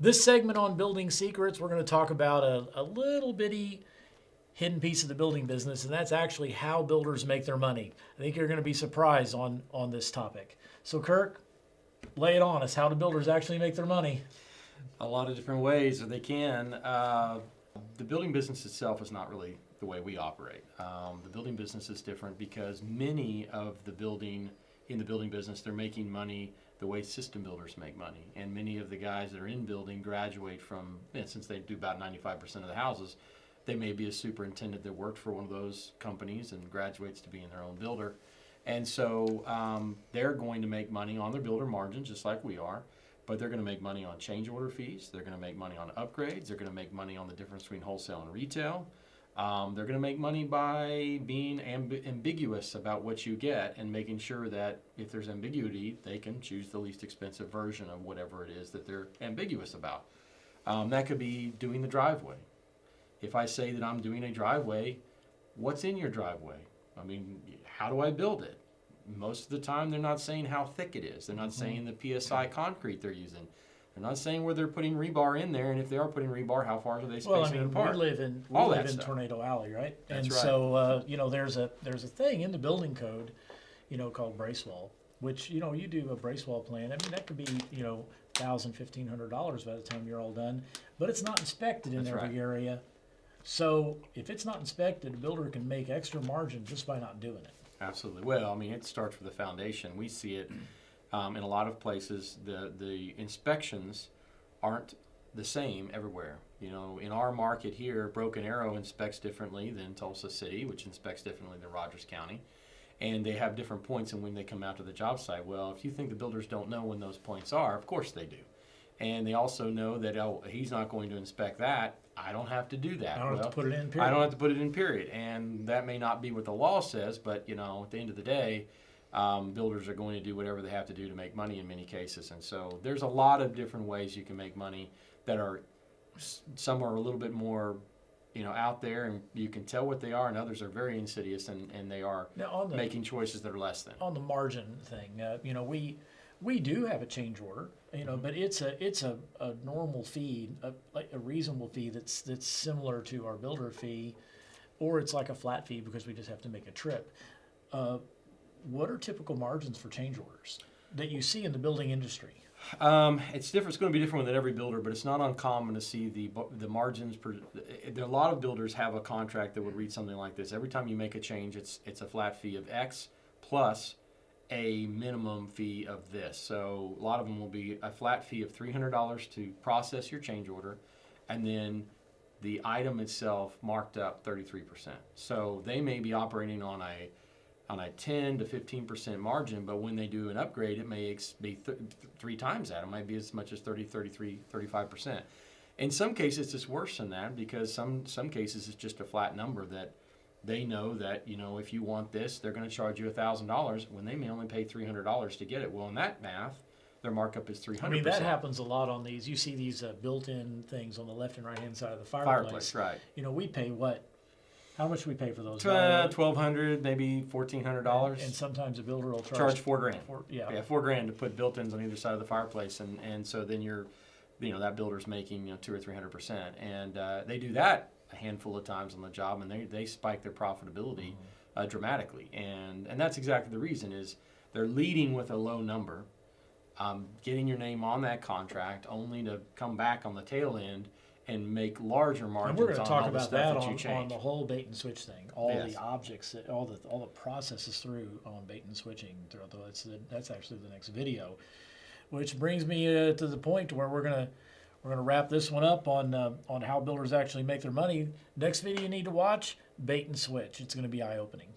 This segment on building secrets, we're going to talk about a little bitty hidden piece of the building business, and that's actually how builders make their money. I think you're going to be surprised on this topic. So, Kirk, lay it on us. How do builders actually make their money? A lot of different ways that they can. The building business itself is not really the way we operate. The building business is different because many of the building business, they're making money the way system builders make money. And many of the guys that are in building graduate from, since they do about 95% of the houses, they may be a superintendent that worked for one of those companies and graduates to being their own builder. And so they're going to make money on their builder margin just like we are. But they're going to make money on change order fees. They're going to make money on upgrades. They're going to make money on the difference between wholesale and retail. They're going to make money by being ambiguous about what you get and making sure that if there's ambiguity, they can choose the least expensive version of whatever it is that they're ambiguous about. That could be doing the driveway. If I say that I'm doing a driveway, what's in your driveway? I mean, how do I build it? Most of the time, they're not saying how thick it is. They're not saying the PSI concrete they're using. They're not saying where they're putting rebar in there, and if they are putting rebar, how far are they spacing it apart? We live in Tornado Alley, right? That's and right. So there's a thing in the building code, called brace wall, which you do a brace wall plan. I mean that could be $1,000, $1,500 by the time you're all done, but it's not inspected in every area. So if it's not inspected, a builder can make extra margin just by not doing it. Absolutely. Well, I mean, it starts with the foundation. We see it in a lot of places. The inspections aren't the same everywhere. In our market here, Broken Arrow inspects differently than Tulsa City, which inspects differently than Rogers County. And they have different points in when they come out to the job site. Well, if you think the builders don't know when those points are, of course they do. And they also know that, he's not going to inspect that. I don't have to do that. I don't have to put it in, period. I don't have to put it in, period. And that may not be what the law says, but, at the end of the day, builders are going to do whatever they have to do to make money in many cases. And so there's a lot of different ways you can make money that are, some are a little bit more, out there, and you can tell what they are, and others are very insidious, and they are making choices that are less than. On the margin thing, we do have a change order, but it's a normal fee, like a reasonable fee that's similar to our builder fee, or it's like a flat fee because we just have to make a trip. What are typical margins for change orders that you see in the building industry? It's different. It's going to be different with every builder, but it's not uncommon to see the margins. There are a lot of builders have a contract that would read something like this: every time you make a change, it's a flat fee of X plus a minimum fee of this. So a lot of them will be a flat fee of $300 to process your change order, and then the item itself marked up 33%. So they may be operating on a 10 to 15% margin, but when they do an upgrade, it may be three times that. It might be as much as 30, 33, 35%. In some cases, it's worse than that because some cases it's just a flat number that they know that, if you want this, they're going to charge you $1,000 when they may only pay $300 to get it. Well, in that math, their markup is 300%. I mean, that happens a lot on these. You see these built-in things on the left and right-hand side of the fireplace. Right. We pay what? How much do we pay for those? $1,200, maybe $1,400. And sometimes a builder will charge $4,000. Yeah, $4,000 to put built-ins on either side of the fireplace, and so then that builder's making 200% or 300%, and they do that a handful of times on the job, and they spike their profitability dramatically, and that's exactly the reason is they're leading with a low number, getting your name on that contract, only to come back on the tail end and make larger margins. And we're going to talk about that on the whole bait and switch thing, the objects, all the processes through on bait and switching. That's actually the next video, which brings me to the point where we're going to wrap this one up on how builders actually make their money. Next video you need to watch, bait and switch. It's going to be eye-opening.